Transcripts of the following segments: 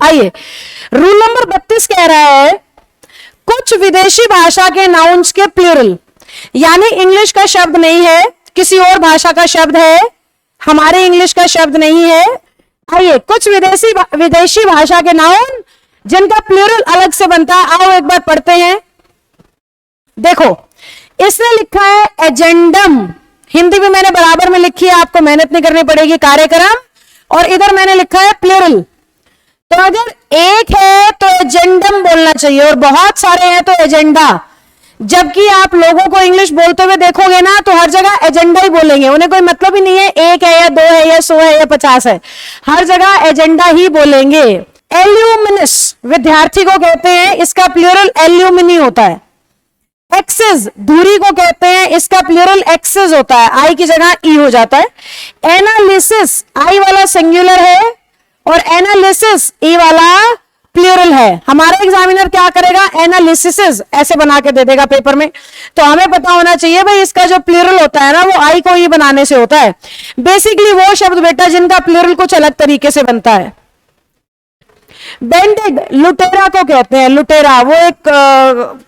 आइए, rule number 32 कह रहा है कुछ विदेशी भाषा के नाउन्स के प्लूरल, यानी इंग्लिश का शब्द नहीं है, किसी और भाषा का शब्द है, हमारे इंग्लिश का शब्द नहीं है। आइए, कुछ विदेशी भाषा के नाउन जिनका प्लूरल अलग से बनता है, आओ एक बार पढ़ते हैं। देखो, इसने लिखा है एजेंडम, हिंदी में मैंने बराबर में लिखी है, आपको मेहनत नहीं करनी पड़ेगी, कार्यक्रम, और इधर मैंने लिखा है प्लूरल। तो अगर एक है तो एजेंडम बोलना चाहिए और बहुत सारे हैं तो एजेंडा। जबकि आप लोगों को इंग्लिश बोलते हुए देखोगे ना तो हर जगह एजेंडा ही बोलेंगे, उन्हें कोई मतलब ही नहीं है एक है या दो है या 100 है या 50 है, हर जगह एजेंडा ही बोलेंगे। एल्यूमिनस विद्यार्थी को कहते हैं, इसका प्लूरल एल्यूमिनी होता है। एक्सेस धुरी को कहते हैं, इसका प्लूरल एक्सेस होता है, आई की जगह ई हो जाता है। एनालिसिस आई वाला सिंगुलर है और एनालिसिस ई वाला प्लूरल है। हमारा एग्जामिनर क्या करेगा, एनालिसिस ऐसे बना के दे देगा पेपर में, तो हमें पता होना चाहिए भाई इसका जो प्लूरल होता है ना वो आई को ई बनाने से होता है। बेसिकली वो शब्द बेटा जिनका प्लूरल कुछ अलग तरीके से बनता है। बेंडेड लुटेरा को कहते हैं, लुटेरा वो एक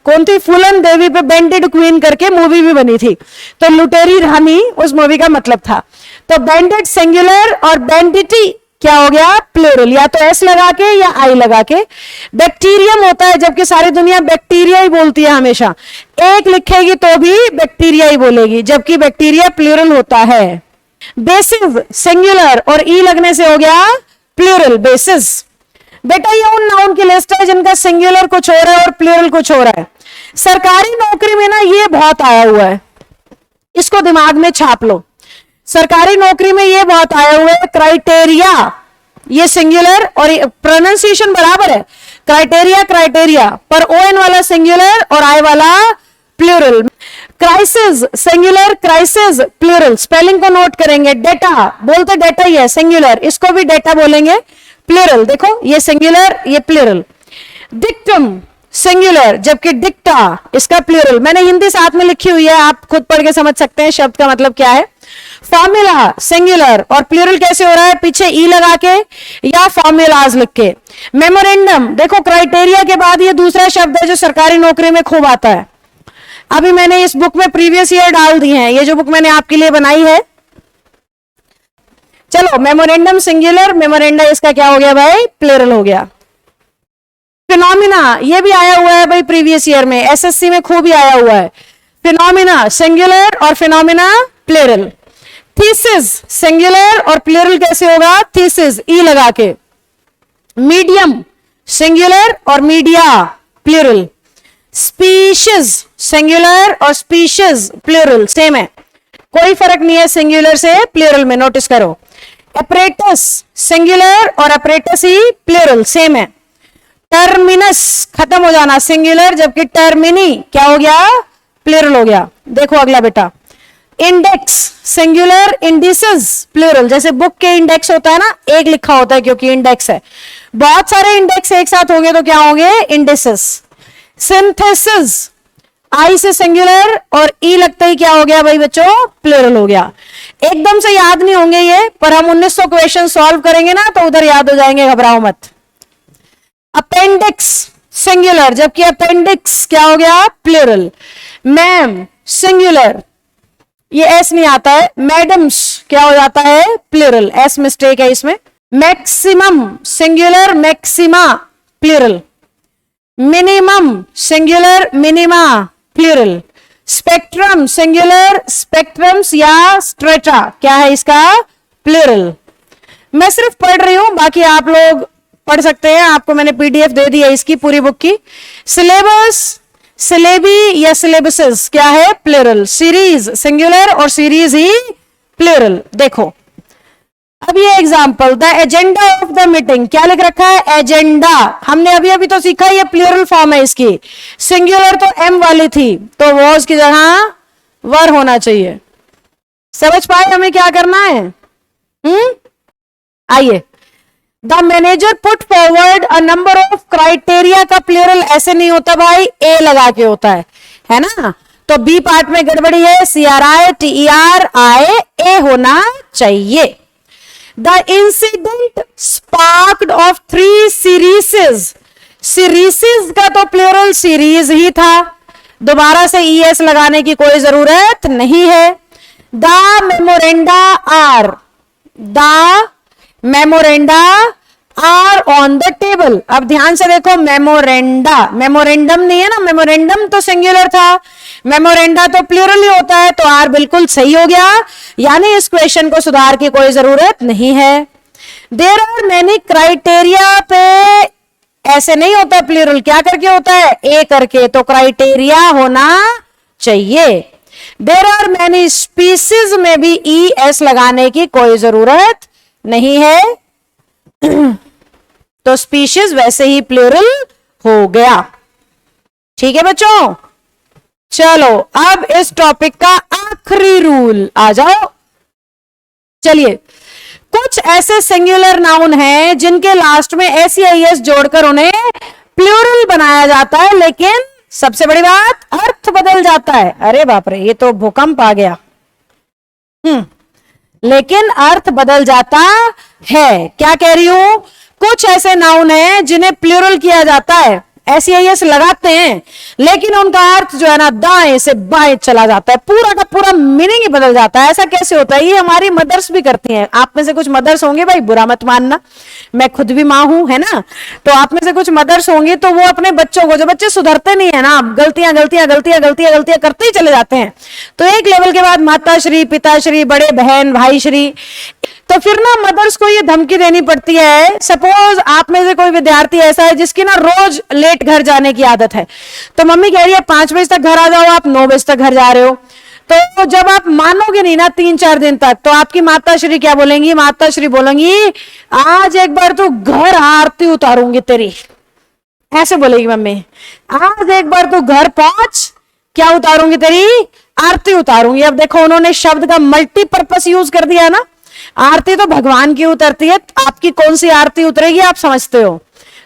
कौन थी, फूलन देवी पे बेंडेड क्वीन करके मूवी भी बनी थी, तो लुटेरी रानी उस मूवी का मतलब था। तो बेंडेड सिंगुलर और बेंडिटी क्या हो गया, प्लूरल, या तो एस लगा के या आई लगा के। बैक्टीरियम होता है, जबकि सारी दुनिया बैक्टीरिया ही बोलती है हमेशा, एक लिखेगी तो भी बैक्टीरिया ही बोलेगी, जबकि बैक्टीरिया प्लूरल होता है। बेसिस सिंगुलर और ई लगने से हो गया प्लूरल, बेसिस। बेटा ये उन नाउन की लिस्ट है जिनका सिंगुलर कुछ हो रहा है और प्लूरल कुछ हो रहा है। सरकारी नौकरी में ना ये बहुत आया हुआ है, इसको दिमाग में छाप लो। सरकारी नौकरी में ये बहुत आया हुआ है, क्राइटेरिया ये सिंगुलर और प्रोनाउंसिएशन बराबर है, क्राइटेरिया क्राइटेरिया, पर ओ एन वाला सिंगुलर और आई वाला plural. Crisis singular, crisis plural, spelling को नोट करेंगे। डेटा बोलते डेटा ही है सिंगुलर, इसको भी डेटा बोलेंगे प्लूरल, देखो ये सिंगुलर ये प्लूरल। डिक्टम सिंगुलर, जबकि डिक्टा इसका प्लूरल, मैंने हिंदी साथ में लिखी हुई है, आप खुद पढ़ के समझ सकते हैं शब्द का मतलब क्या है। फॉर्मूला सिंगुलर और प्लूरल कैसे हो रहा है, पीछे ई लगा के या फॉर्मूलाज लिख के। मेमोरेंडम देखो, क्राइटेरिया के बाद ये दूसरा शब्द है जो सरकारी नौकरी में खूब आता है। अभी मैंने इस बुक में प्रीवियस ईयर डाल दी है, ये जो बुक मैंने आपके लिए बनाई है। चलो, मेमोरेंडम सिंगुलर, मेमोरेंडा इसका क्या हो गया भाई, प्लूरल हो गया। फिनोमिना ये भी आया हुआ है भाई प्रीवियस ईयर में, एसएससी में खूब ही आया हुआ है। फिनोमिना सिंगुलर और फिनोमिना प्लूरल। थीसिस सिंगुलर और प्लूरल कैसे होगा, थीसिस ई लगा के। मीडियम सिंगुलर और मीडिया प्लूरल। स्पीशीज सिंगुलर और स्पीशीज प्लूरल सेम है, कोई फर्क नहीं है सिंगुलर से प्लूरल में, नोटिस करो। अपरेटस सिंगुलर और अपरेटस ही प्लूरल सेम है। टर्मिनस खत्म हो जाना सिंगुलर, जबकि टर्मिनी क्या हो गया, प्लूरल हो गया। देखो अगला बेटा, इंडेक्स सिंगुलर, इंडिसेस प्लूरल, जैसे बुक के इंडेक्स होता है ना, एक लिखा होता है क्योंकि इंडेक्स है, बहुत सारे इंडेक्स एक साथ होंगे तो क्या होंगे, इंडिसेस। सिंथेसिस आई से सिंगुलर और ई लगता ही क्या हो गया भाई बच्चों, प्लूरल हो गया। एकदम से याद नहीं होंगे ये, पर हम 1900 क्वेश्चन सॉल्व करेंगे ना तो उधर याद हो जाएंगे, घबराओ मत। अपेंडिक्स सिंगुलर, जबकि अपेंडिक्स क्या हो गया, प्लूरल। मैम सिंगुलर, ये एस नहीं आता है, मैडम्स क्या हो जाता है, प्लूरल, एस मिस्टेक है इसमें। Maximum singular, maxima plural. Minimum singular, minima plural. Spectrum singular, spectrums या स्ट्रेटा क्या है इसका, प्लूरल। मैं सिर्फ पढ़ रही हूं, बाकी आप लोग पढ़ सकते हैं, आपको मैंने पीडीएफ दे दी है इसकी पूरी बुक की। सिलेबस सिलेबी या सिलेबसेस क्या है, प्लूरल। सीरीज सिंगुलर और सीरीज ही प्लूरल। देखो अब ये example, the agenda of the meeting क्या लिख रखा है, एजेंडा, हमने अभी अभी तो सीखा ये प्लूरल फॉर्म है इसकी। सिंगुलर तो एम वाली थी, तो वॉज की जगह वर होना चाहिए। समझ पाए हमें क्या करना है, आइए। The manager put forward a number of criteria का प्लूरल ऐसे नहीं होता भाई, ए लगा के होता है ना, तो बी पार्ट में गड़बड़ी है, CRITERI होना चाहिए। The incident sparked of 3 series सीरीसेस, सीरीसेस का तो प्लूरल सीरीज ही था, दोबारा से ईएस लगाने की कोई जरूरत नहीं है। The memoranda are, the memoranda are on the table. अब ध्यान से देखो, मेमोरेंडा, मेमोरेंडम नहीं है ना, मेमोरेंडम तो सिंगुलर था, मेमोरेंडा तो प्लूरल ही होता है, तो आर बिल्कुल सही हो गया, यानी इस क्वेश्चन को सुधार की कोई जरूरत नहीं है। देयर आर मेनी क्राइटेरिया पे ऐसे नहीं होता प्लूरल, क्या करके होता है, ए करके, तो क्राइटेरिया होना चाहिए। देयर आर मेनी स्पीसीज में भी ई एस लगाने की कोई जरूरत नहीं है, तो स्पीशीज वैसे ही प्लूरल हो गया। ठीक है बच्चों, चलो अब इस टॉपिक का आखिरी रूल आ जाओ। चलिए, कुछ ऐसे सिंगुलर नाउन हैं जिनके लास्ट में एस जोड़कर उन्हें प्लूरल बनाया जाता है, लेकिन सबसे बड़ी बात, अर्थ बदल जाता है। अरे बाप रे, ये तो भूकंप आ गया। लेकिन अर्थ बदल जाता है। क्या कह रही हूं, कुछ ऐसे नाउन हैं जिन्हें प्लूरल किया जाता है, एस लगाते हैं, लेकिन उनका अर्थ जो है ना दाएं से बाएं चला जाता है, पूरा का पूरा मीनिंग ही बदल जाता है। ऐसा कैसे होता है, ये हमारी मदर्स भी करती हैं। आप में से कुछ मदर्स होंगे, भाई बुरा मत मानना, मैं खुद भी माँ हूं, है ना, तो आप में से कुछ मदर्स होंगी, तो वो अपने बच्चों को, जो बच्चे सुधरते नहीं है ना, गलतियां गलतियां गलतियां गलतियां गलतियां करते ही चले जाते हैं, तो एक लेवल के बाद माताश्री, पिताश्री, बड़े बहन भाई श्री, तो फिर ना मदर्स को ये धमकी देनी पड़ती है। सपोज आप में से कोई विद्यार्थी ऐसा है जिसकी ना रोज लेट घर जाने की आदत है, तो मम्मी कह रही है 5 बजे तक घर आ जाओ, आप 9 बजे तक घर जा रहे हो, तो जब आप मानोगे नहीं ना 3-4 दिन तक, तो आपकी माताश्री क्या बोलेंगी, माताश्री बोलेंगी आज एक बार तू घर आरती उतारूंगी तेरी, ऐसे बोलेगी मम्मी, आज एक बार तू घर पहुंच, क्या उतारूंगी तेरी, आरती उतारूंगी। अब देखो उन्होंने शब्द का मल्टीपर्पस यूज कर दिया ना, आरती तो भगवान की उतरती है, आपकी कौन सी आरती उतरेगी आप समझते हो,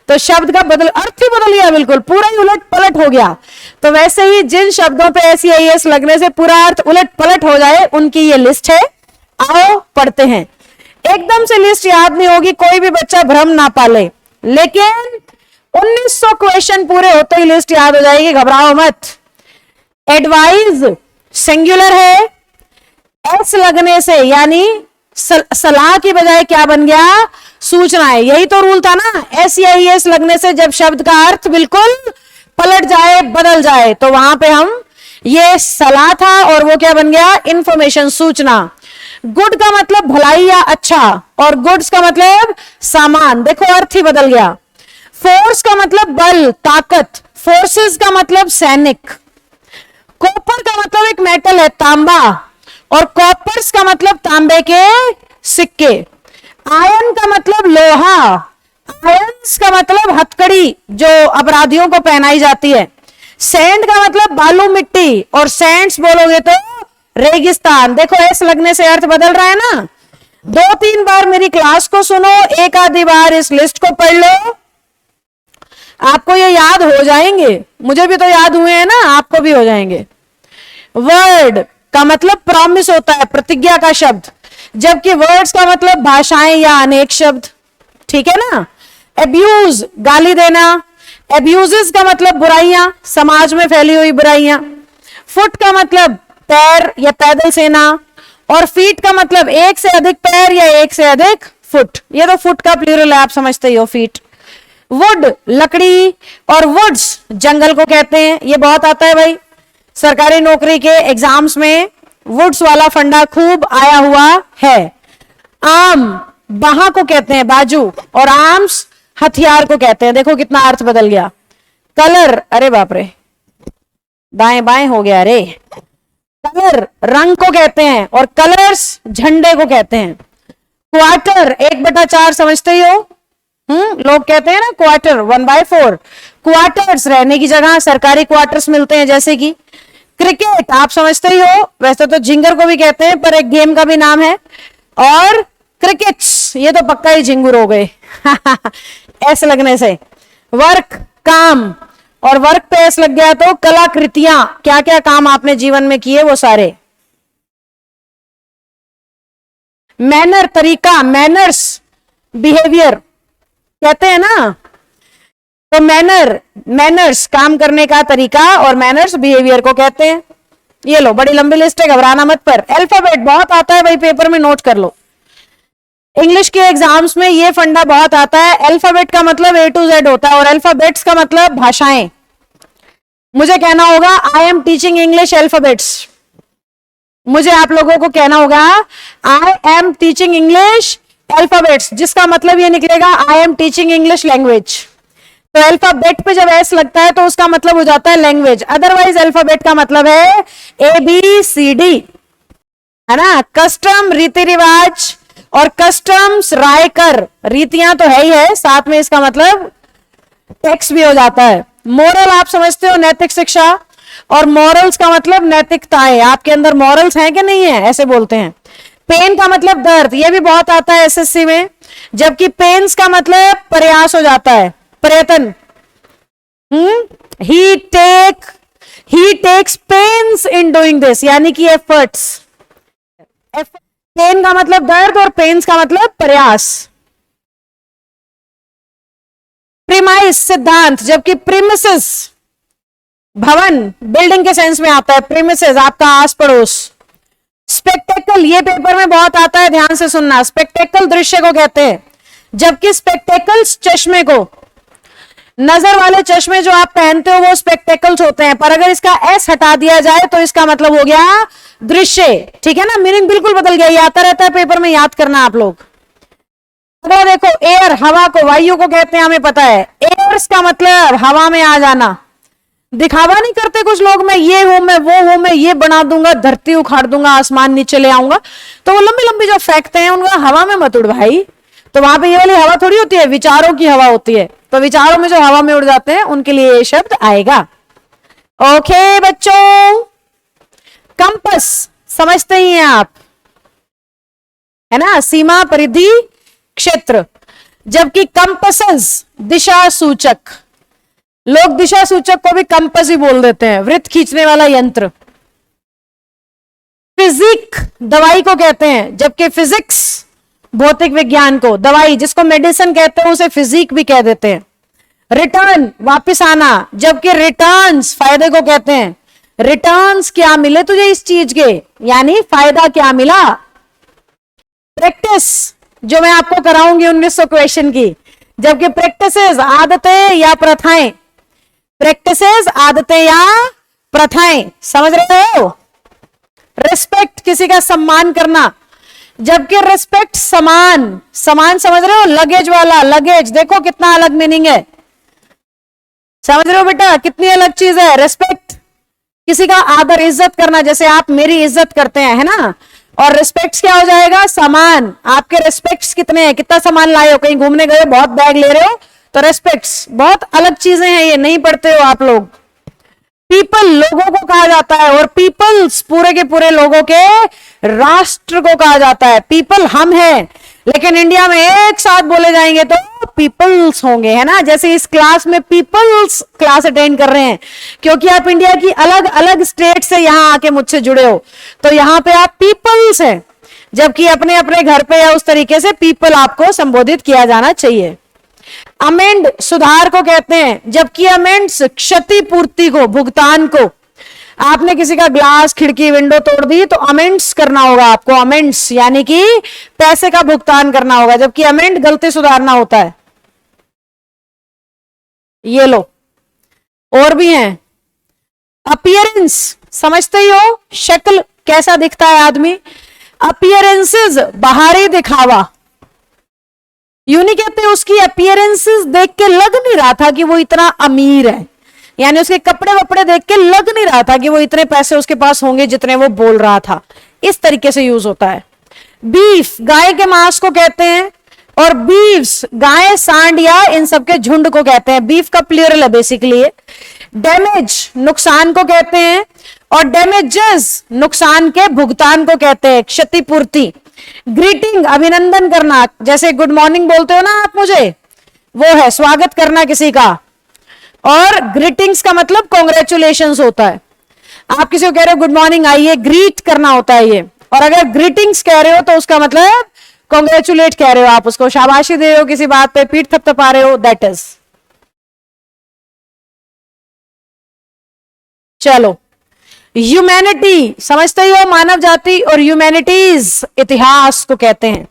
तो शब्द का अर्थ ही बदल गया, बिल्कुल पूरा ही उलट पलट हो गया। तो वैसे ही जिन शब्दों पे एस लगने से पूरा अर्थ उलट पलट हो जाए, उनकी ये लिस्ट है, आओ पढ़ते हैं। एकदम से लिस्ट याद नहीं होगी, कोई भी बच्चा भ्रम ना पाले, लेकिन 1900 क्वेश्चन पूरे होते ही लिस्ट याद हो जाएगी, घबराओ मत। एडवाइज सिंगुलर है, एस लगने से यानी सलाह की बजाय क्या बन गया, सूचना है। यही तो रूल था ना, एस लगने से जब शब्द का अर्थ बिल्कुल पलट जाए, बदल जाए, तो वहां पे हम, ये सलाह था और वो क्या बन गया, इंफॉर्मेशन, सूचना। गुड का मतलब भलाई या अच्छा, और गुड्स का मतलब सामान, देखो अर्थ ही बदल गया। फोर्स का मतलब बल, ताकत, फोर्सेस का मतलब सैनिक। कॉपर का मतलब एक मेटल है, तांबा, और कॉपर्स का मतलब तांबे के सिक्के। आयन का मतलब लोहा, आयन्स का मतलब हथकड़ी जो अपराधियों को पहनाई जाती है। सैंड का मतलब बालू मिट्टी, और सैंड्स बोलोगे तो रेगिस्तान। देखो एस लगने से अर्थ बदल रहा है ना। 2-3 बार मेरी क्लास को सुनो, एक आधी बार इस लिस्ट को पढ़ लो, आपको ये याद हो जाएंगे। मुझे भी तो याद हुए हैं ना, आपको भी हो जाएंगे। वर्ड का मतलब प्रॉमिस होता है, प्रतिज्ञा का शब्द, जबकि वर्ड्स का मतलब भाषाएं या अनेक शब्द, ठीक है ना। एब्यूज गाली देना, एब्यूजेस का मतलब बुराइयां, समाज में फैली हुई बुराइयां। फुट का मतलब पैर या पैदल सेना, और फीट का मतलब एक से अधिक पैर या एक से अधिक फुट। ये तो फुट का प्लूरल है, आप समझते ही हो, फीट। वुड लकड़ी, और वुड्स जंगल को कहते हैं। ये बहुत आता है भाई, सरकारी नौकरी के एग्जाम्स में वुड्स वाला फंडा खूब आया हुआ है। आर्म बाह को कहते हैं, बाजू, और आर्म्स हथियार को कहते हैं। देखो कितना अर्थ बदल गया। कलर, अरे बाप रे, दाएं बाएं हो गया रे। कलर रंग को कहते हैं, और कलर्स झंडे को कहते हैं। क्वार्टर 1/4 समझते ही हो, लोग कहते हैं ना क्वार्टर 1/4। क्वार्टर्स रहने की जगह, सरकारी क्वार्टर्स मिलते हैं जैसे कि। क्रिकेट आप समझते ही हो, वैसे तो झिंगर को भी कहते हैं, पर एक गेम का भी नाम है। और क्रिकेट्स, ये तो पक्का ही झिंगुर हो गए ऐसे लगने से। वर्क काम, और वर्क पे एस लग गया तो कलाकृतियां, क्या क्या काम आपने जीवन में किए वो सारे। मैनर तरीका, मैनर्स बिहेवियर कहते हैं ना, तो मैनर्स काम करने का तरीका और मैनर्स बिहेवियर को कहते हैं। ये लो, बड़ी लंबी लिस्ट है, घबराना मत। पर अल्फाबेट बहुत आता है भाई, पेपर में नोट कर लो। इंग्लिश के एग्जाम्स में ये फंडा बहुत आता है। अल्फाबेट का मतलब A to Z होता है और अल्फाबेट्स का मतलब भाषाएं। मुझे कहना होगा I am teaching English alphabets. मुझे आप लोगों को कहना होगा I am teaching English alphabets, जिसका मतलब ये निकलेगा I am teaching English language. तो अल्फाबेट पे जब एस लगता है तो उसका मतलब हो जाता है लैंग्वेज। अदरवाइज अल्फाबेट का मतलब है ABCD, है ना। कस्टम रीति रिवाज और कस्टम्स राय कर, रीतियां तो है ही है, साथ में इसका मतलब टैक्स भी हो जाता है। मोरल आप समझते हो, नैतिक शिक्षा, और मॉरल्स का मतलब नैतिकताएं। आपके अंदर मॉरल्स हैं कि नहीं है, ऐसे बोलते हैं। पेन का मतलब दर्द, ये भी बहुत आता है SSC में, जबकि पेन्स का मतलब प्रयास हो जाता है, प्रयत्न। He takes pains in doing this, यानी कि एफर्ट्स। पेन का मतलब दर्द और पेन्स का मतलब प्रयास। प्रीमाइस सिद्धांत, जबकि प्रीमिसेस भवन, बिल्डिंग के सेंस में आता है। प्रीमिसेस आपका आस पड़ोस। स्पेक्टेकल, ये पेपर में बहुत आता है, ध्यान से सुनना। स्पेक्टेकल दृश्य को कहते हैं, जबकि स्पेक्टेकल्स चश्मे को, नजर वाले चश्मे जो आप पहनते हो वो स्पेक्टेकल्स होते हैं। पर अगर इसका एस हटा दिया जाए तो इसका मतलब हो गया दृश्य। ठीक है ना, मीनिंग बिल्कुल बदल गया। ये आता रहता है पेपर में, याद करना आप लोग। अगर देखो एयर, हवा को, वायु को कहते हैं, हमें पता है। एयर्स का मतलब हवा में आ जाना। दिखावा नहीं करते कुछ लोग, मैं ये हूं, मैं वो हूं, मैं ये बना दूंगा, धरती उखाड़ दूंगा, आसमान नीचे ले आऊंगा। तो वो लंबी लंबी जो फेंकते हैं उनका हवा में मत उड़ भाई। तो वहां पे ये वाली हवा थोड़ी होती है, विचारों की हवा होती है। तो विचारों में जो हवा में उड़ जाते हैं उनके लिए ये शब्द आएगा। ओके बच्चों, कंपस समझते ही हैं आप, है ना, सीमा, परिधि, क्षेत्र। जबकि कंपसेस दिशा सूचक, लोग दिशा सूचक को भी कंपस ही बोल देते हैं, वृत्त खींचने वाला यंत्र। फिजिक दवाई को कहते हैं, जबकि फिजिक्स भौतिक विज्ञान को, दवाई जिसको मेडिसिन कहते हैं उसे फिजिक भी कह देते हैं। रिटर्न वापस आना, जबकि रिटर्न्स फायदे को कहते हैं। रिटर्न्स क्या मिले तुझे इस चीज के, यानी फायदा क्या मिला। प्रैक्टिस जो मैं आपको कराऊंगी 1900 क्वेश्चन की, जबकि प्रैक्टिसेस आदतें या प्रथाएं, प्रैक्टिसेस आदतें या प्रथाएं, समझ रहे हो। रिस्पेक्ट किसी का सम्मान करना, जबकि रिस्पेक्ट समान, समान समझ रहे हो। लगेज वाला, लगेज देखो कितना अलग मीनिंग है, समझ रहे हो बेटा, कितनी अलग चीज है। रिस्पेक्ट किसी का आदर इज्जत करना, जैसे आप मेरी इज्जत करते हैं, है ना। और रिस्पेक्ट क्या हो जाएगा, सामान। आपके रिस्पेक्ट्स कितने हैं, कितना सामान लाए हो, कहीं घूमने गए हो, बहुत बैग ले रहे हो, तो रिस्पेक्ट्स बहुत अलग चीजें हैं, ये नहीं पढ़ते हो आप लोग। पीपल लोगों को कहा जाता है, और पीपल्स पूरे के पूरे लोगों के राष्ट्र को कहा जाता है। पीपल हम हैं, लेकिन इंडिया में एक साथ बोले जाएंगे तो पीपल्स होंगे, है ना। जैसे इस क्लास में पीपल्स क्लास अटेंड कर रहे हैं, क्योंकि आप इंडिया की अलग अलग स्टेट से यहां आके मुझसे जुड़े हो, तो यहां पे आप पीपल्स हैं। जबकि अपने अपने घर पे या उस तरीके से पीपल आपको संबोधित किया जाना चाहिए। अमेंड सुधार को कहते हैं, जबकि अमेंड्स क्षतिपूर्ति को, भुगतान को। आपने किसी का ग्लास, खिड़की, विंडो तोड़ दी तो अमेंड्स करना होगा आपको, अमेंड्स यानी कि पैसे का भुगतान करना होगा, जबकि अमेंड गलती सुधारना होता है। ये लो और भी हैं। अपीयरेंस समझते ही हो, शक्ल कैसा दिखता है आदमी। अपीयरेंसेस बाहरी दिखावा, यूं नहीं कहते उसकी अपीयरेंसेस देख के लग नहीं रहा था कि वो इतना अमीर है, यानी उसके कपड़े वपड़े देख के लग नहीं रहा था कि वो इतने पैसे उसके पास होंगे जितने वो बोल रहा था। इस तरीके से यूज होता है। बीफ गाय के मांस को कहते हैं, और बीव्स गाय, सांड या इन सबके झुंड को कहते हैं। बीफ का प्लूरल है बेसिकली। डैमेज नुकसान को कहते हैं, और डैमेजेस नुकसान के भुगतान को कहते हैं, क्षतिपूर्ति। ग्रीटिंग अभिनंदन करना, जैसे गुड मॉर्निंग बोलते हो ना आप मुझे, वो है स्वागत करना किसी का। और ग्रीटिंग्स का मतलब कॉन्ग्रेचुलेशंस होता है। आप किसी को कह रहे हो गुड मॉर्निंग, आइए, ग्रीट करना होता है ये। और अगर ग्रीटिंग्स कह रहे हो तो उसका मतलब कॉन्ग्रेचुलेट कह रहे हो, आप उसको शाबाशी दे रहे हो, किसी बात पे पीठ थपथपा रहे हो, दैट इज। चलो, ह्यूमैनिटी समझते ही हो, मानव जाति, और ह्यूमैनिटीज इतिहास को कहते हैं।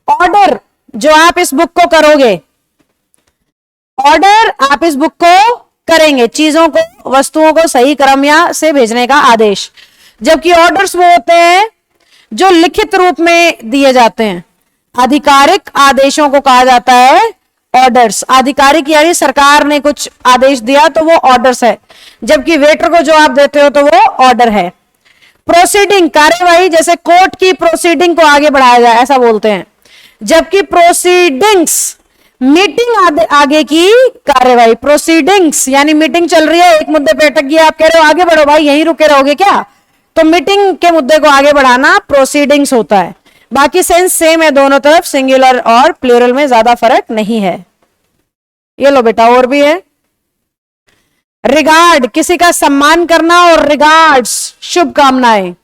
ऑर्डर जो आप इस बुक को करोगे, ऑर्डर आप इस बुक को करेंगे, चीजों को, वस्तुओं को सही क्रम या से भेजने का आदेश। जबकि ऑर्डर्स वो होते हैं जो लिखित रूप में दिए जाते हैं। आधिकारिक आदेशों को कहा जाता है ऑर्डर्स। आधिकारिक यानी सरकार ने कुछ आदेश दिया तो वो ऑर्डर्स है, जबकि वेटर को जो आप देते हो तो वो ऑर्डर है। प्रोसीडिंग कार्यवाही, जैसे कोर्ट की प्रोसीडिंग को आगे बढ़ाया जाए ऐसा बोलते हैं, जबकि प्रोसीडिंग्स मीटिंग आगे की कार्यवाही। प्रोसीडिंग्स यानी मीटिंग चल रही है, एक मुद्दे पे अटक गया, आप कह रहे हो आगे बढ़ो भाई, यहीं रुके रहोगे क्या, तो मीटिंग के मुद्दे को आगे बढ़ाना प्रोसीडिंग्स होता है। बाकी सेंस सेम है दोनों तरफ, सिंगुलर और प्लूरल में ज्यादा फर्क नहीं है। ये लो बेटा, और भी है। रिगार्ड किसी का सम्मान करना, और रिगार्ड्स शुभकामनाएं।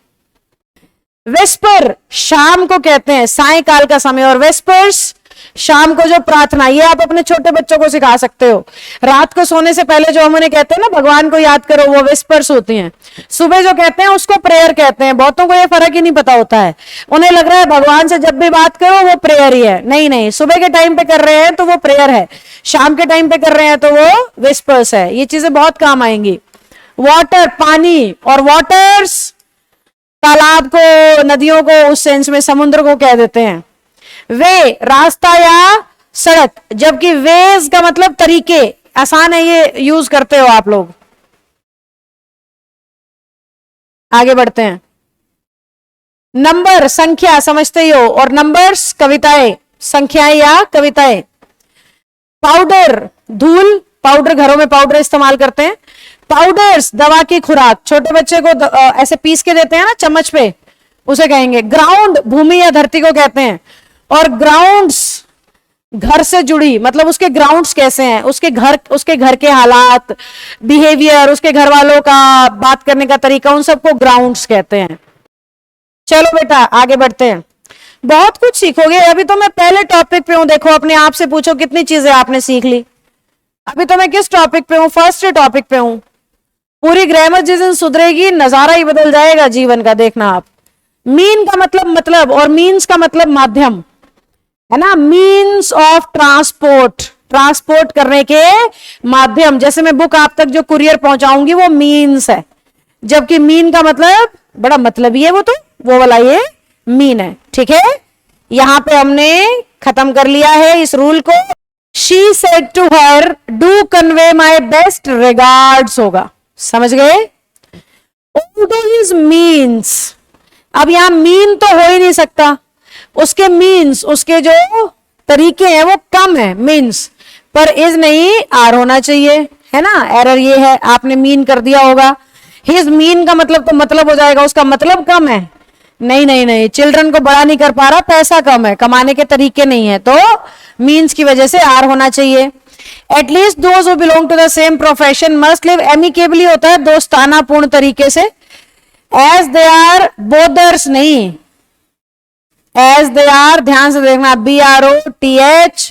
वेस्पर शाम को कहते हैं, सायकाल का समय, और वेस्पर्स शाम को जो प्रार्थना, ये आप अपने छोटे बच्चों को सिखा सकते हो। रात को सोने से पहले जो हम उन्हें कहते हैं ना भगवान को याद करो, वो वेस्पर्स होती हैं। सुबह जो कहते हैं उसको प्रेयर कहते हैं। बहुतों को ये फर्क ही नहीं पता होता है, उन्हें लग रहा है भगवान से जब भी बात करो वो प्रेयर ही है। नहीं नहीं, सुबह के टाइम पे कर रहे हैं तो वो प्रेयर है, शाम के टाइम पे कर रहे हैं तो वो वेस्पर्स है। ये चीजें बहुत काम आएंगी। वाटर पानी, और वाटर्स तालाब को, नदियों को, उस सेंस में समुद्र को कह देते हैं। वे रास्ता या सड़क, जबकि वेज का मतलब तरीके। आसान है, ये यूज करते हो आप लोग। आगे बढ़ते हैं। नंबर संख्या समझते ही हो, और नंबर्स कविताएं, संख्याएं या कविताएं। पाउडर धूल, पाउडर घरों में पाउडर इस्तेमाल करते हैं। पाउडर्स दवा की खुराक, छोटे बच्चे को ऐसे पीस के देते हैं ना चम्मच पे, उसे कहेंगे। ग्राउंड भूमि या धरती को कहते हैं। और ग्राउंड्स घर से जुड़ी, मतलब उसके ग्राउंड्स कैसे हैं, उसके घर के हालात, बिहेवियर, उसके घर वालों का बात करने का तरीका, उन सबको ग्राउंड्स कहते हैं। चलो बेटा आगे बढ़ते हैं, बहुत कुछ सीखोगे। अभी तो मैं पहले टॉपिक पे हूं, देखो अपने आप से पूछो कितनी चीजें आपने सीख ली। अभी तो मैं किस टॉपिक पे हूं, फर्स्ट टॉपिक पे हूं। पूरी ग्रामर जिस दिन सुधरेगी नजारा ही बदल जाएगा जीवन का, देखना आप। मीन का मतलब और मीन्स का मतलब माध्यम है ना, मीन्स ऑफ ट्रांसपोर्ट, ट्रांसपोर्ट करने के माध्यम। जैसे मैं बुक आप तक जो कुरियर पहुंचाऊंगी वो मीन्स है, जबकि मीन का मतलब बड़ा मतलब ही है, वो वाला ये मीन है। ठीक है, यहां पे हमने खत्म कर लिया है इस रूल को। She said to her do convey my best regards होगा, समझ गए। ऑल्दो हिज मीन्स, अब यहां मीन तो हो ही नहीं सकता, उसके मीन्स, उसके जो तरीके हैं वो कम है मीन्स, पर इज नहीं आर होना चाहिए, है ना। एरर ये है, आपने मीन कर दिया होगा। हिज मीन का मतलब तो मतलब हो जाएगा, उसका मतलब कम है। नहीं नहीं नहीं, चिल्ड्रन को बड़ा नहीं कर पा रहा, पैसा कम है, कमाने के तरीके नहीं है, तो मीन्स की वजह से आर होना चाहिए। At least those who belong to the same profession must live amicably होता है दोस्ताना पूर्ण तरीके से। एज दे आर बोदर्स नहीं, एज दे आर, ध्यान से देखना, BROTHREN।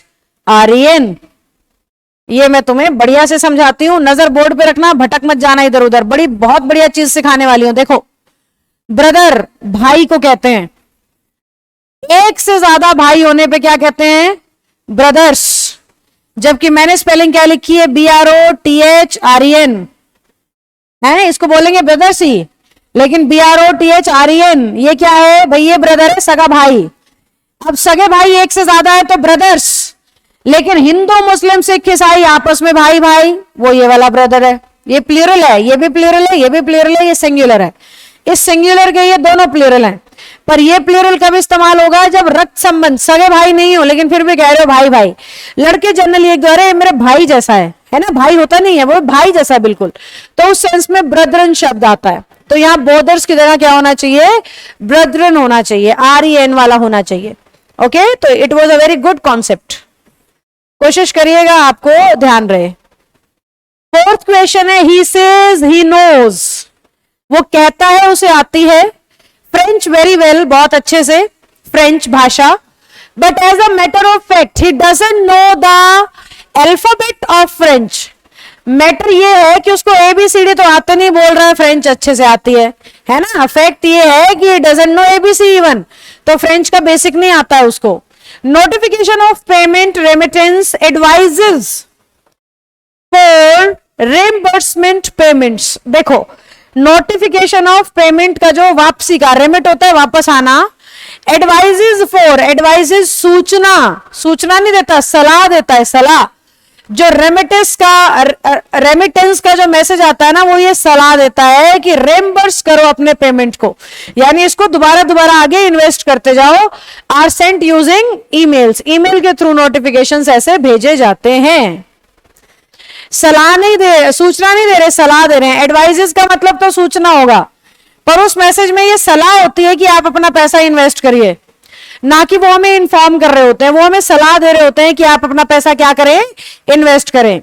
ये मैं तुम्हें बढ़िया से समझाती हूं, नजर बोर्ड पे रखना, भटक मत जाना इधर उधर। बहुत बढ़िया चीज सिखाने वाली हूं, देखो। ब्रदर भाई को कहते हैं, एक से ज्यादा भाई होने पे क्या कहते हैं, ब्रदर्स। जबकि मैंने स्पेलिंग क्या लिखी है, BROTHREN है, इसको बोलेंगे ब्रदर्स ही, लेकिन BROTHREN ये क्या है भाई, ये ब्रदर है, सगा भाई। अब सगे भाई एक से ज्यादा है तो ब्रदर्स, लेकिन हिंदू मुस्लिम सिख ईसाई आपस में भाई भाई, वो ये वाला ब्रदर है। ये प्लूरल है, ये भी प्लूरल है, ये भी प्लूरल है, ये सिंगुलर है। इस सिंगुलर के ये दोनों प्लूरल हैं, पर ये प्लूरल कब इस्तेमाल होगा, जब रक्त संबंध, सगे भाई नहीं हो लेकिन फिर भी कह रहे हो भाई भाई। लड़के जनरली एक द्वारा मेरे भाई जैसा है ना, भाई होता नहीं है, वो भाई जैसा है बिल्कुल, तो उस सेंस में ब्रदरन शब्द आता है। तो यहाँ बोदर्स की जगह क्या होना चाहिए, ब्रदरन होना चाहिए, REN वाला होना चाहिए। ओके, तो it was a very good concept, कोशिश करिएगा आपको ध्यान रहे। फोर्थ क्वेश्चन है, ही सेज ही नोज, वो कहता है उसे आती है। फ्रेंच वेरी वेल, बहुत अच्छे से फ्रेंच भाषा, but as a matter of fact he doesn't know the alphabet of French. Matter ये है कि उसको एबीसीडी तो आते नहीं, बोल रहा है फ्रेंच अच्छे से आती है ना। फैक्ट ये है कि डजंट नो एबीसी इवन, तो फ्रेंच का बेसिक नहीं आता है उसको। Notification of payment remittance advises for reimbursement payments. देखो, नोटिफिकेशन ऑफ पेमेंट का जो वापसी का रेमिट होता है, वापस आना। एडवाइजेस फॉर, एडवाइजेस सूचना, सूचना नहीं देता, सलाह देता है, सलाह। जो रेमिटेंस का जो मैसेज आता है ना, वो ये सलाह देता है कि रेम्बर्स करो अपने पेमेंट को, यानी इसको दोबारा दोबारा आगे इन्वेस्ट करते जाओ। Are sent using emails, email के थ्रू नोटिफिकेशंस ऐसे भेजे जाते हैं। सलाह नहीं दे, सूचना नहीं दे रहे, सलाह दे रहे हैं। एडवाइजेस का मतलब तो सूचना होगा, पर उस मैसेज में ये सलाह होती है कि आप अपना पैसा इन्वेस्ट करिए, ना कि वो हमें इन्फॉर्म कर रहे होते हैं, वो हमें सलाह दे रहे होते हैं कि आप अपना पैसा क्या करें, इन्वेस्ट करें।